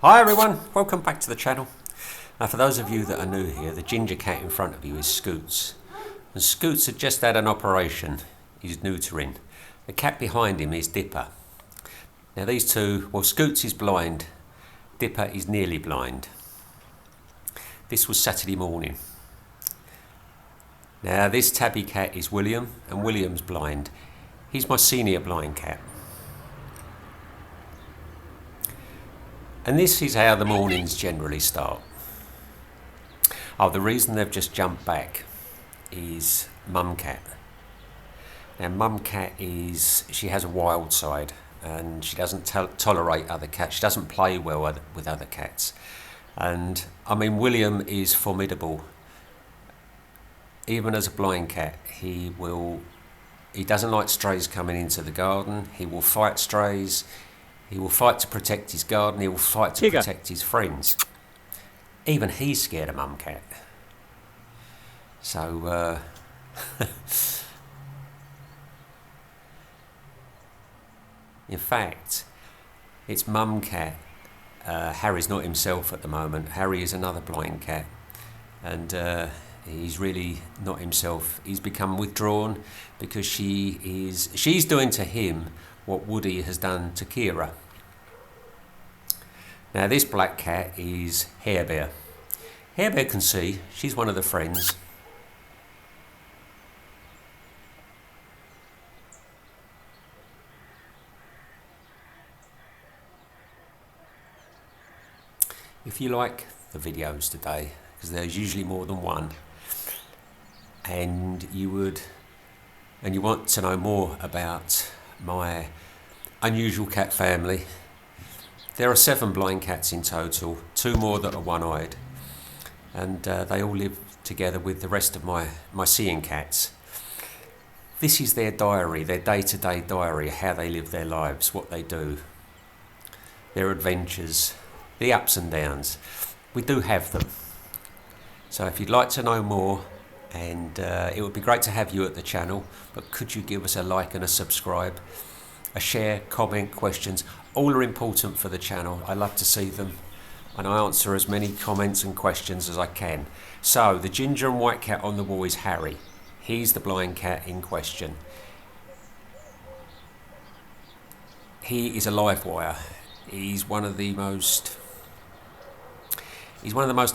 Hi everyone, welcome back to the channel. Now for those of you that are new here, the ginger cat in front of you is Scoots. And Scoots had just had an operation, he's neutering. The cat behind him is Dipper. Now these two, well Scoots is blind, Dipper is nearly blind. This was Saturday morning. Now this tabby cat is William, and William's blind. He's my senior blind cat. And this is how the mornings generally start. Oh, the reason they've just jumped back is Mum Cat. Now Mum Cat she has a wild side and she doesn't tolerate other cats. She doesn't play well with other cats. And I mean, William is formidable. Even as a blind cat, he doesn't like strays coming into the garden. He will fight strays. He will fight to protect his garden. He will fight to protect his friends. Even he's scared of Mum Cat. So, in fact, it's Mum Cat. Harry's not himself at the moment. Harry is another blind cat. And he's really not himself. He's become withdrawn because she's doing to him what Woody has done to Kira. Now this black cat is Hair Bear. Hair Bear can see, she's one of the friends. If you like the videos today, because there's usually more than one, and you want to know more about my unusual cat family. There are 7 blind cats in total, 2 more that are one-eyed, and they all live together with the rest of my seeing cats. This is their diary, their day-to-day diary, how they live their lives, what they do, their adventures, the ups and downs. We do have them. So if you'd like to know more, and it would be great to have you at the channel, but could you give us a like and a subscribe, a share, comment, questions, all are important for the channel. I love to see them and I answer as many comments and questions as I can. So the ginger and white cat on the wall is Harry. He's the blind cat in question. He is a live wire. He's one of the most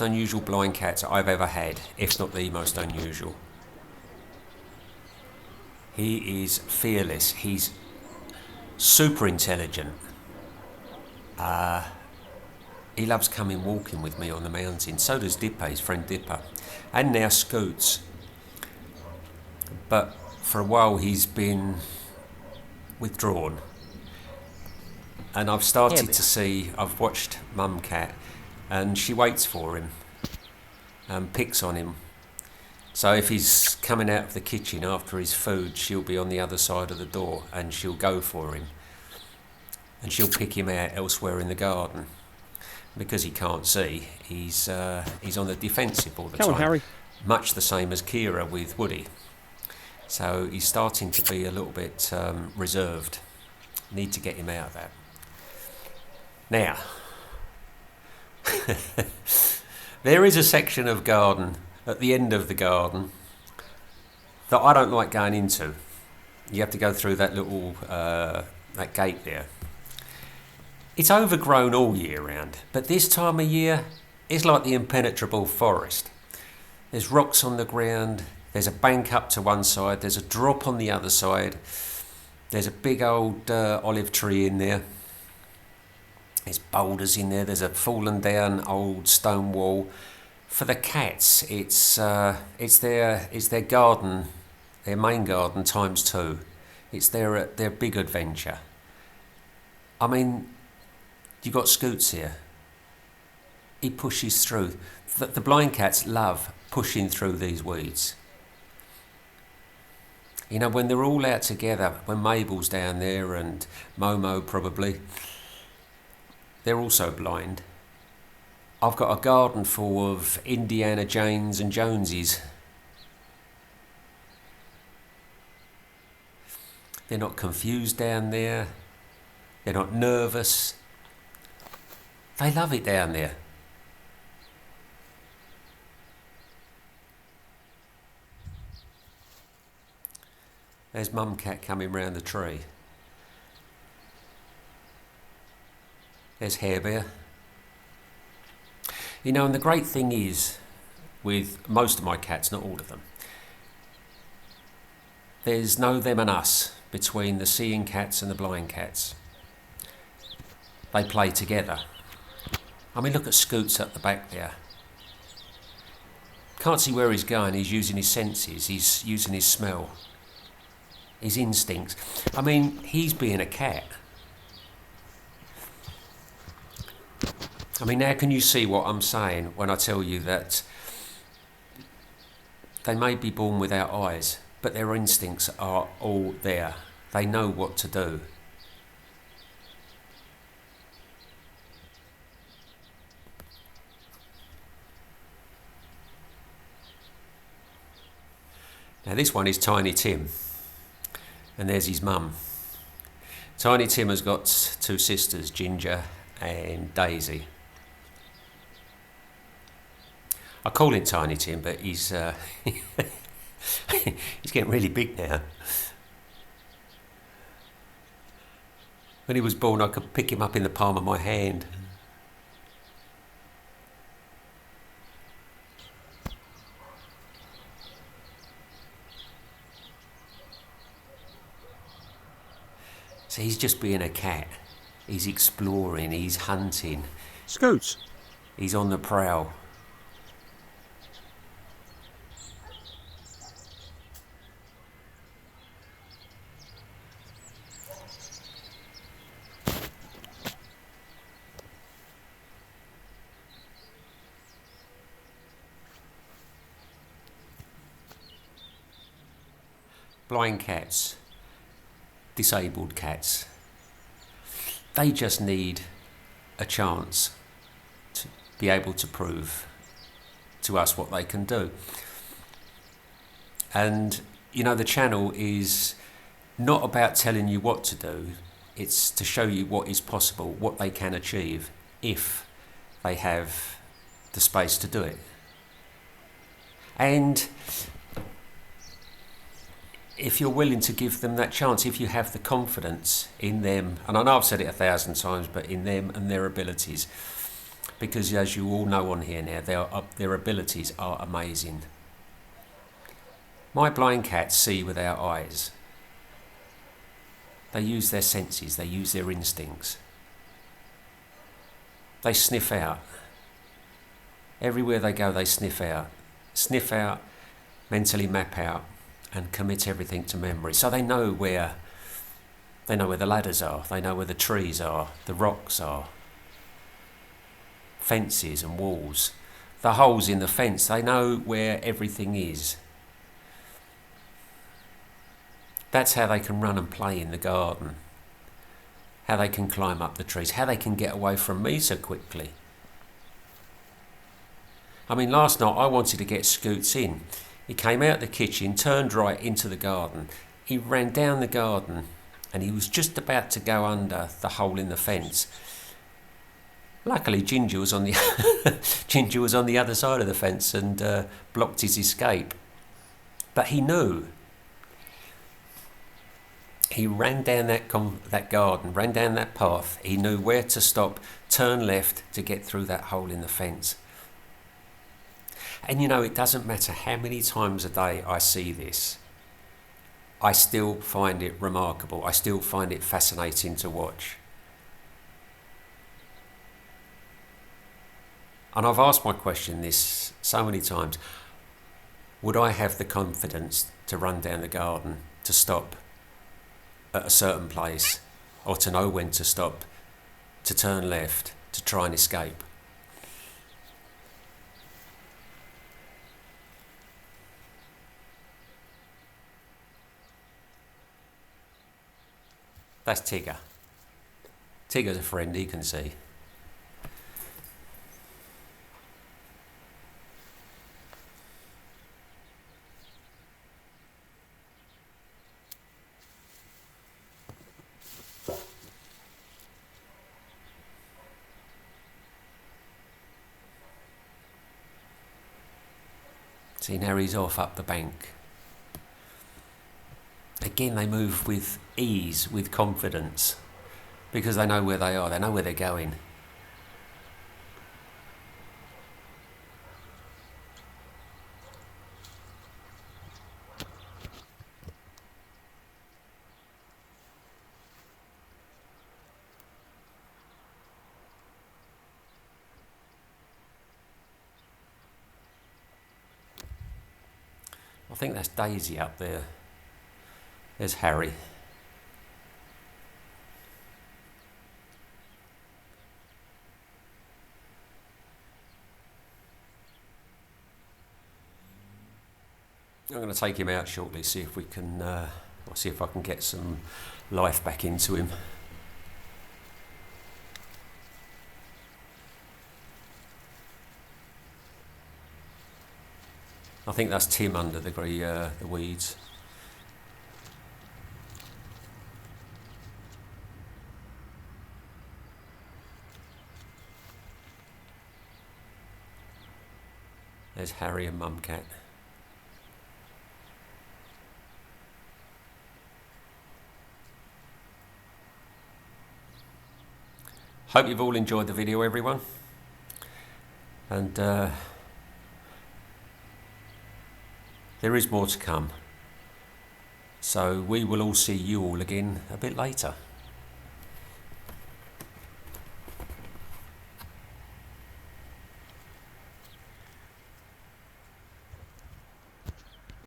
unusual blind cats I've ever had, if not the most unusual. He is fearless. He's super intelligent. He loves coming walking with me on the mountain. So does Dipper, his friend Dipper. And now Scoots. But for a while he's been withdrawn. And I've started to see, I've watched Mum Cat, and she waits for him and picks on him. So if he's coming out of the kitchen after his food, she'll be on the other side of the door and she'll go for him. And she'll pick him out elsewhere in the garden. Because he can't see, he's on the defensive all the time. Come on, Harry. Much the same as Kira with Woody. So he's starting to be a little bit reserved. Need to get him out of that. Now, there is a section of garden at the end of the garden that I don't like going into. You have to go through that little that gate there. It's overgrown all year round, but this time of year it's like the impenetrable forest. There's rocks on the ground, there's a bank up to one side, there's a drop on the other side, there's a big old olive tree in there. There's boulders in there. There's a fallen down old stone wall. For the cats, it's their garden, their main garden times 2. It's their big adventure. I mean, you got Scoots here. He pushes through. The blind cats love pushing through these weeds. You know, when they're all out together, when Mabel's down there and Momo probably. They're also blind. I've got a garden full of Indiana Janes and Joneses. They're not confused down there. They're not nervous. They love it down there. There's mum cat coming round the tree. There's Hair Bear. You know, and the great thing is, with most of my cats, not all of them, there's no them and us between the seeing cats and the blind cats. They play together. I mean, look at Scoots at the back there. Can't see where he's going. He's using his senses. He's using his smell, his instincts. I mean, he's being a cat. I mean, now can you see what I'm saying when I tell you that they may be born without eyes, but their instincts are all there. They know what to do. Now this one is Tiny Tim, and there's his mum. Tiny Tim has got two sisters, Ginger and Daisy. I call him Tiny Tim, but he's he's getting really big now. When he was born, I could pick him up in the palm of my hand. So he's just being a cat. He's exploring, he's hunting. Scoots. He's on the prowl. Blind cats, disabled cats, they just need a chance to be able to prove to us what they can do. And you know, the channel is not about telling you what to do, it's to show you what is possible, what they can achieve if they have the space to do it. And if you're willing to give them that chance, if you have the confidence in them, and I know I've said it 1,000 times, but in them and their abilities, because as you all know on here now, their abilities are amazing. My blind cats see without eyes. They use their senses, they use their instincts. They sniff out. Everywhere they go, they sniff out, mentally map out, and commit everything to memory. So they know where the ladders are, they know where the trees are, the rocks are, fences and walls, the holes in the fence, they know where everything is. That's how they can run and play in the garden, how they can climb up the trees, how they can get away from me so quickly. I mean, last night I wanted to get Scoots in. He came out the kitchen, turned right into the garden. He ran down the garden and he was just about to go under the hole in the fence. Luckily, Ginger was on the Ginger was on the other side of the fence and blocked his escape. But he knew. He ran down that garden, ran down that path. He knew where to stop, turn left to get through that hole in the fence. And you know, it doesn't matter how many times a day I see this, I still find it remarkable. I still find it fascinating to watch. And I've asked my question this so many times. Would I have the confidence to run down the garden, to stop at a certain place, or to know when to stop, to turn left, to try and escape? That's Tigger. Tigger's a friend, he can see. See, now he's off up the bank. Again, they move with ease, with confidence, because they know where they are, they know where they're going. I think that's Daisy up there. There's Harry. I'm going to take him out shortly, see if we can. I'll see if I can get some life back into him. I think that's Tim under the weeds. There's Harry and Mumcat. Hope you've all enjoyed the video, everyone. And there is more to come. So we will all see you all again a bit later.